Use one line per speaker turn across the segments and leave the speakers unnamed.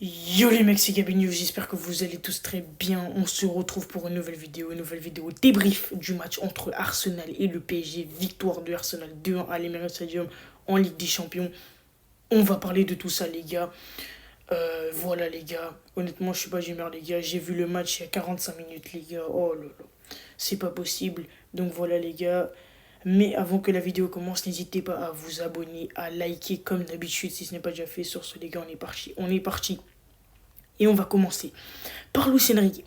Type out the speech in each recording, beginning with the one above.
Yo les mecs, c'est Gabinho, j'espère que vous allez tous très bien. On se retrouve pour une nouvelle vidéo débrief du match entre Arsenal et le PSG. Victoire de Arsenal 2-1 à l'Emirates Stadium en Ligue des Champions. On va parler de tout ça les gars. Voilà les gars, honnêtement je suis pas d'humeur les gars. J'ai vu le match il y a 45 minutes les gars. Oh là là, c'est pas possible. Donc voilà les gars. Mais avant que la vidéo commence, n'hésitez pas à vous abonner, à liker comme d'habitude si ce n'est pas déjà fait. Sur ce les gars, on est parti. On est parti. Et on va commencer par Luis Enrique.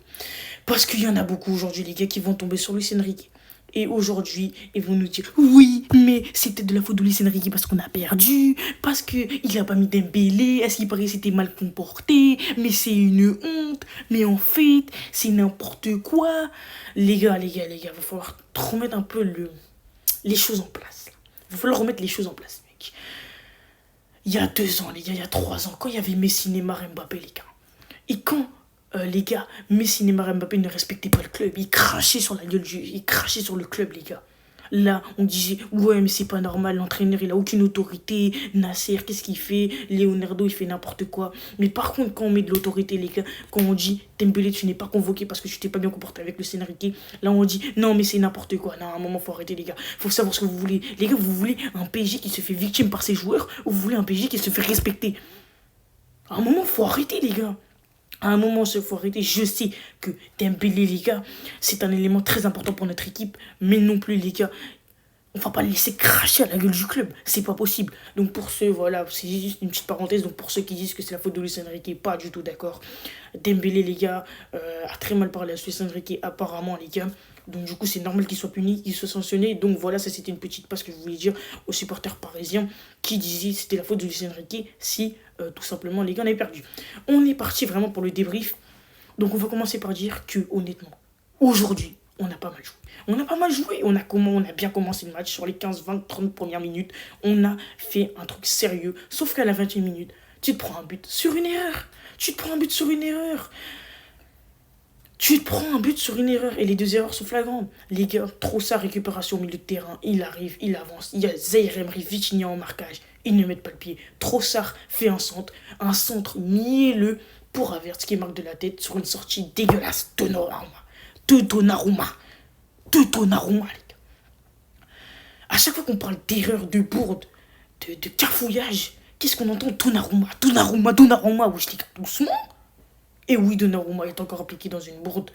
Parce qu'il y en a beaucoup aujourd'hui, les gars, qui vont tomber sur Luis Enrique. Et aujourd'hui, ils vont nous dire oui, mais c'était de la faute de Luis Enrique parce qu'on a perdu, parce qu'il n'a pas mis Dembélé, est-ce qu'il paraît que c'était mal comporté, mais c'est une honte, mais en fait, c'est n'importe quoi. Les gars, il va falloir remettre un peu les choses en place. Il va falloir remettre les choses en place, mec. Il y a 2 ans, les gars, il y a 3 ans, quand il y avait Messi, Neymar, Mbappé, les gars. Et quand, les gars, Messi, Neymar, Mbappé ne respectaient pas le club, ils crachaient sur la gueule ils crachaient sur le club, les gars. Là, on disait, ouais, mais c'est pas normal, l'entraîneur, il a aucune autorité. Nasser, qu'est-ce qu'il fait? Leonardo, il fait n'importe quoi. Mais par contre, quand on met de l'autorité, les gars, quand on dit, Dembélé, tu n'es pas convoqué parce que tu t'es pas bien comporté avec le Enrique, là, on dit, non, mais c'est n'importe quoi. Non, à un moment, faut arrêter, les gars. Faut savoir ce que vous voulez. Les gars, vous voulez un PSG qui se fait victime par ses joueurs ou vous voulez un PSG qui se fait respecter? À un moment, faut arrêter, les gars. À un moment, il faut arrêter. Je sais que Dembélé, les gars, c'est un élément très important pour notre équipe. Mais non plus, les gars, on va pas le laisser cracher à la gueule du club. C'est pas possible. Donc pour ceux, voilà, c'est juste une petite parenthèse. Donc pour ceux qui disent que c'est la faute de Luis Enrique, pas du tout d'accord. Dembélé, les gars, a très mal parlé à Luis Enrique, apparemment, les gars. Donc du coup, c'est normal qu'il soit puni, qu'il soit sanctionné. Donc voilà, ça c'était une petite passe que je voulais dire aux supporters parisiens qui disaient que c'était la faute de Luis Enrique si tout simplement les gars on avait perdu. On est parti vraiment pour le débrief. Donc on va commencer par dire que honnêtement, aujourd'hui, on a pas mal joué. On a pas mal joué. On a bien commencé le match sur les 15, 20, 30 premières minutes. On a fait un truc sérieux. Sauf qu'à la 20e minute, tu te prends un but sur une erreur. Tu te prends un but sur une erreur. Tu te prends un but sur une erreur et les deux erreurs sont flagrantes. Les gars, Trossard récupération au milieu de terrain, il arrive, il avance. Il y a Zaïre Emery, Vitinha en marquage, ils ne mettent pas le pied. Trossard fait un centre mielleux pour Havertz qui marque de la tête sur une sortie dégueulasse. De Donnarumma, les gars. À chaque fois qu'on parle d'erreur, de bourde, de cafouillage, qu'est-ce qu'on entend? Donnarumma, wesh les gars, doucement. Et oui, Donnarumma est encore impliqué dans une bourde.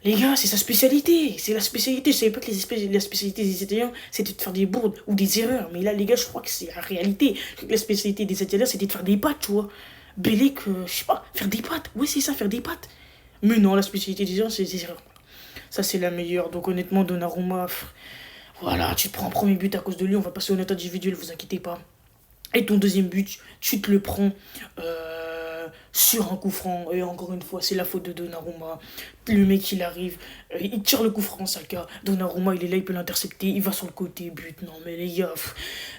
Les gars, c'est sa spécialité. C'est la spécialité. Je savais pas que la spécialité des Italiens, c'était de faire des bourdes ou des erreurs. Mais là, les gars, je crois que c'est la réalité. La spécialité des Italiens, c'était de faire des pattes, tu vois. Bélec, je sais pas, faire des pattes. Oui, c'est ça, faire des pattes. Mais non, la spécialité des Italiens, c'est des erreurs. Ça, c'est la meilleure. Donc, honnêtement, Donnarumma, voilà, tu te prends un premier but à cause de lui. On va passer au note individuel, vous inquiétez pas. Et ton deuxième but, tu te le prends sur un coup franc. Et encore une fois, c'est la faute de Donnarumma. Le mec, il arrive, il tire le coup franc, Saka. Donnarumma, il est là, il peut l'intercepter. Il va sur le côté, but. Non, mais les gars,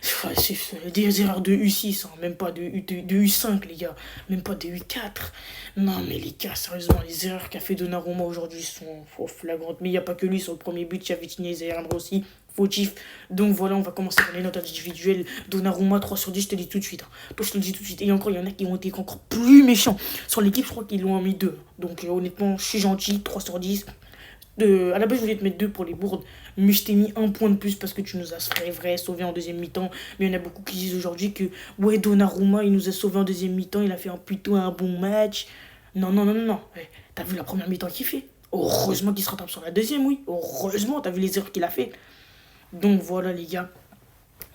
c'est des erreurs de U6, hein, même pas de U5, les gars. Même pas de U4. Non, mais les gars, sérieusement, les erreurs qu'a fait Donnarumma aujourd'hui sont flagrantes. Mais il n'y a pas que lui sur le premier but. Il y a Vitinha et Zaïre Emery aussi. Fautif. Donc voilà, on va commencer par les notes individuelles. Donnarumma 3 sur 10, je te dis tout de suite. Toi, je te le dis tout de suite. Et encore, il y en a qui ont été encore plus méchants. Sur l'équipe, je crois qu'ils l'ont mis 2. Donc honnêtement, je suis gentil, 3 sur 10. À la base, je voulais te mettre 2 pour les bourdes. Mais je t'ai mis un point de plus parce que tu nous as sauvé en deuxième mi-temps. Mais il y en a beaucoup qui disent aujourd'hui que ouais, Donnarumma, il nous a sauvé en deuxième mi-temps. Il a fait plutôt un bon match. Non, non, non, non, non. T'as vu la première mi-temps qu'il fait? Heureusement qu'il se rattrape sur la deuxième, oui. Heureusement, t'as vu les erreurs qu'il a fait. Donc voilà les gars,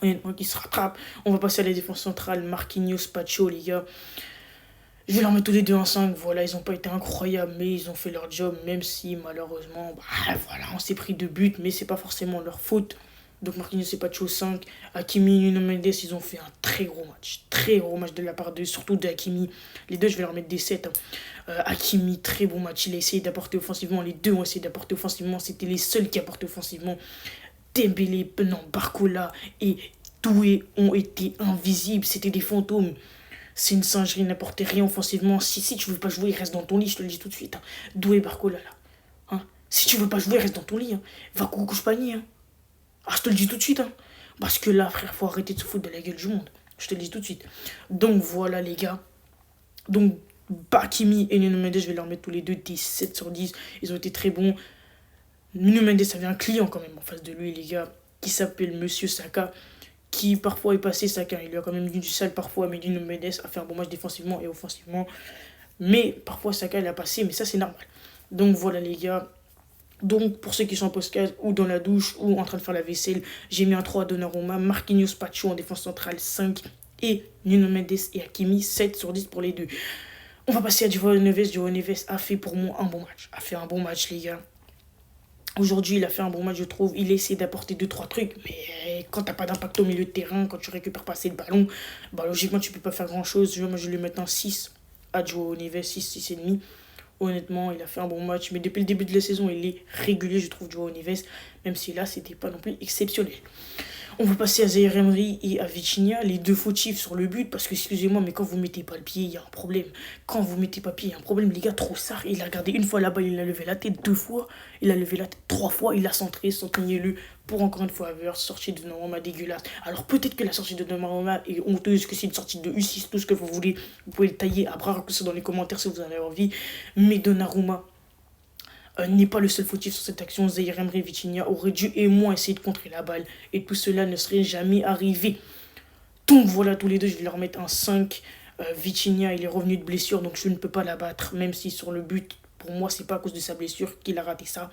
honnêtement qui se rattrape. On va passer à la défense centrale, Marquinhos, Pacho les gars. Je vais leur mettre tous les deux en 5, voilà, ils n'ont pas été incroyables, mais ils ont fait leur job, même si malheureusement, voilà, on s'est pris 2 buts, mais c'est pas forcément leur faute. Donc Marquinhos et Pacho 5, Hakimi, Nuno Mendes, ils ont fait un très gros match de la part d'eux, surtout d'Hakimi. Les deux, je vais leur mettre des 7. Hakimi, très bon match, il a essayé d'apporter offensivement, les deux ont essayé d'apporter offensivement, c'était les seuls qui apportaient offensivement. Dembélé, non, Barcola et Doué ont été invisibles. C'était des fantômes. C'est une singerie, n'apportait rien offensivement. Si tu veux pas jouer, reste dans ton lit, je te le dis tout de suite. Hein. Doué, Barcola, là. Hein. Si tu veux pas jouer, reste dans ton lit. Hein. Va couche panier. Hein. Ah, je te le dis tout de suite. Hein. Parce que là, frère, faut arrêter de se foutre de la gueule du monde. Je te le dis tout de suite. Donc voilà, les gars. Donc, Bakimi et Nuno Mendes, je vais leur mettre tous les deux des 7 sur 10. Ils ont été très bons. Nuno Mendes avait un client quand même en face de lui, les gars, qui s'appelle Monsieur Saka, qui parfois est passé Saka. Il lui a quand même dit du sale parfois, mais Nuno Mendes a fait un bon match défensivement et offensivement. Mais parfois Saka il a passé, mais ça c'est normal. Donc voilà les gars. Donc pour ceux qui sont en podcast ou dans la douche ou en train de faire la vaisselle, j'ai mis un 3 à Donnarumma, Marquinhos, Pacho en défense centrale 5 et Nuno Mendes et Hakimi 7 sur 10 pour les deux. On va passer à João Neves. João Neves a fait pour moi un bon match. A fait un bon match les gars. Aujourd'hui, il a fait un bon match, je trouve. Il a essayé d'apporter 2-3 trucs. Mais quand t'as pas d'impact au milieu de terrain, quand tu récupères pas assez le ballon, bah logiquement, tu peux pas faire grand-chose. Moi, je vais lui mettre un 6 à João Neves, 6,5. Honnêtement, il a fait un bon match. Mais depuis le début de la saison, il est régulier, je trouve, João Neves. Même si là, c'était pas non plus exceptionnel. On va passer à Zaïre Emery et à Vitinha, les deux fautifs sur le but, parce que, excusez-moi, mais quand vous mettez pas le pied, il y a un problème. Quand vous mettez pas le pied, il y a un problème. Les gars, Trossard, il a regardé une fois la balle, il a levé la tête 2 fois, il a levé la tête 3 fois, il a centré, le pour encore une fois Havertz, sortie de Donnarumma dégueulasse. Alors peut-être que la sortie de Donnarumma est honteuse, que c'est une sortie de U6, tout ce que vous voulez, vous pouvez le tailler à bras raccourcis dans les commentaires si vous en avez envie, mais Donnarumma n'est pas le seul fautif sur cette action. Zaïre Emery et Vitinha auraient dû et moins essayer de contrer la balle. Et tout cela ne serait jamais arrivé. Donc voilà, tous les deux, je vais leur mettre un 5. Vitinha, il est revenu de blessure, donc je ne peux pas l'abattre. Même si sur le but, pour moi, c'est pas à cause de sa blessure qu'il a raté ça.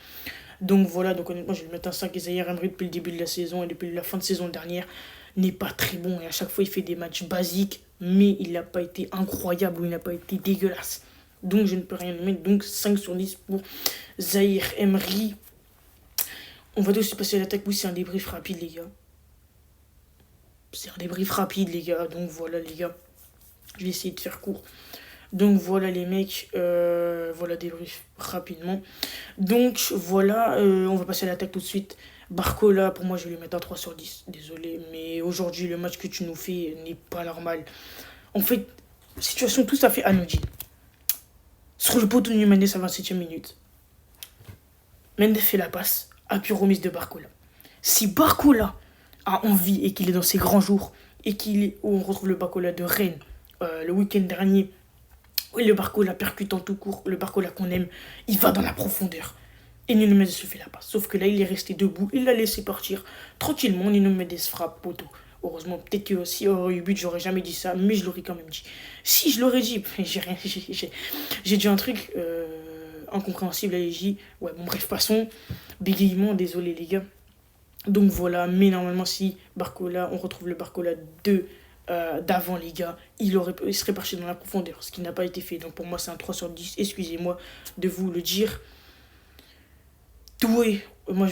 Donc voilà, donc honnêtement, je vais lui mettre un 5. Et Zaïre Emery, depuis le début de la saison et depuis la fin de saison dernière, n'est pas très bon. Et à chaque fois, il fait des matchs basiques, mais il n'a pas été incroyable ou il n'a pas été dégueulasse. Donc je ne peux rien lui mettre. Donc 5 sur 10 pour Zaïre Emery. On va aussi passer à l'attaque. Oui, c'est un débrief rapide, les gars. C'est un débrief rapide, les gars. Donc voilà, les gars. Je vais essayer de faire court. Donc voilà, les mecs. Voilà, débrief rapidement. Donc voilà, on va passer à l'attaque tout de suite. Barcola, pour moi, je vais lui mettre un 3 sur 10. Désolé, mais aujourd'hui, le match que tu nous fais n'est pas normal. En fait, situation tout à fait anodine. Sur le poteau de Nuno Mendes à 27e minute, Mendes fait la passe, appui remise de Barcola. Si Barcola a envie et qu'il est dans ses grands jours, et on retrouve le Barcola de Rennes le week-end dernier, oui, le Barcola percutant tout court, le Barcola qu'on aime, il va dans la profondeur. Et Nuno Mendes se fait la passe. Sauf que là, il est resté debout, il l'a laissé partir. Tranquillement, Nuno Mendes frappe poteau. Heureusement, peut-être que si aurait eu but, j'aurais jamais dit ça, mais je l'aurais quand même dit. Si je l'aurais dit, j'ai dit un truc incompréhensible à l'EJ. Ouais, bon, bref, passons. Bégayement, désolé les gars. Donc voilà, mais normalement, si Barcola, on retrouve le Barcola d'avant les gars, il serait parti dans la profondeur, ce qui n'a pas été fait. Donc pour moi, c'est un 3 sur 10. Excusez-moi de vous le dire. Doué, moi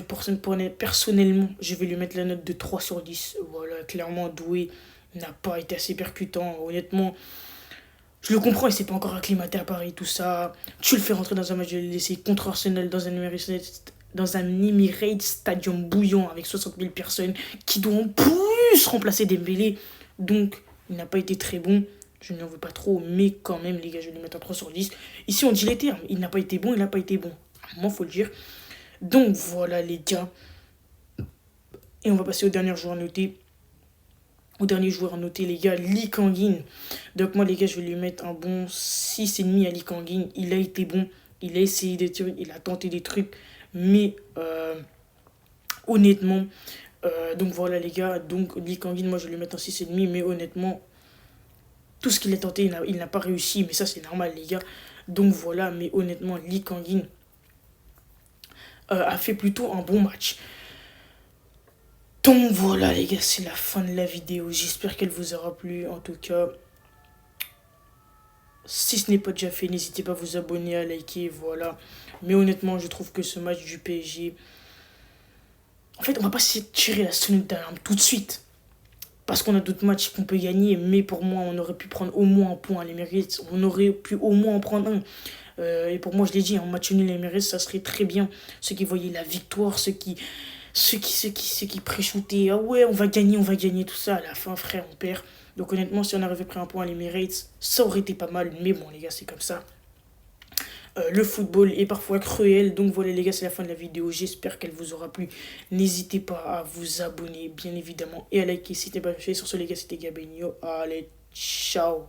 personnellement, je vais lui mettre la note de 3 sur 10. Voilà, clairement, Doué n'a pas été assez percutant. Honnêtement, je le comprends, il s'est pas encore acclimaté à Paris, tout ça. Tu le fais rentrer dans un match de l'essai contre Arsenal dans un Emirates Stadium bouillant avec 60 000 personnes qui doivent en plus remplacer Dembélé. Donc, il n'a pas été très bon. Je ne lui en veux pas trop, mais quand même, les gars, je vais lui mettre un 3 sur 10. Ici, on dit les termes. Il n'a pas été bon, il n'a pas été bon. À un moment, il faut le dire. Donc, voilà, les gars. Et on va passer au dernier joueur noté. Au dernier joueur noté, les gars, Lee Kang-in. Donc, moi, les gars, je vais lui mettre un bon 6,5 à Lee Kang-in. Il a été bon. Il a essayé des trucs. Il a tenté des trucs. Mais, honnêtement, donc voilà, les gars. Donc, Lee Kang-in, moi, je vais lui mettre un 6,5. Mais honnêtement, tout ce qu'il a tenté, il n'a pas réussi. Mais ça, c'est normal, les gars. Donc, voilà. Mais honnêtement, Lee Kang-in a fait plutôt un bon match. Donc voilà les gars, c'est la fin de la vidéo. J'espère qu'elle vous aura plu. En tout cas, si ce n'est pas déjà fait, n'hésitez pas à vous abonner, à liker, voilà. Mais honnêtement, je trouve que ce match du PSG... En fait, on va pas essayer de tirer la sonnette d'alarme tout de suite. Parce qu'on a d'autres matchs qu'on peut gagner. Mais pour moi, on aurait pu prendre au moins un point à l'Emirates. On aurait pu au moins en prendre un. Et pour moi, je l'ai dit, un match nul à l'Emirates, ça serait très bien. Ceux qui voyaient la victoire, ceux qui pré-shootaient, ah ouais, on va gagner, tout ça. À la fin, frère, on perd. Donc honnêtement, si on avait pris un point à l'Emirates, ça aurait été pas mal. Mais bon, les gars, c'est comme ça. Le football est parfois cruel. Donc voilà, les gars, c'est la fin de la vidéo. J'espère qu'elle vous aura plu. N'hésitez pas à vous abonner, bien évidemment, et à liker si ce n'est pas fait. Sur ce, les gars, c'était Gabinho. Allez, ciao.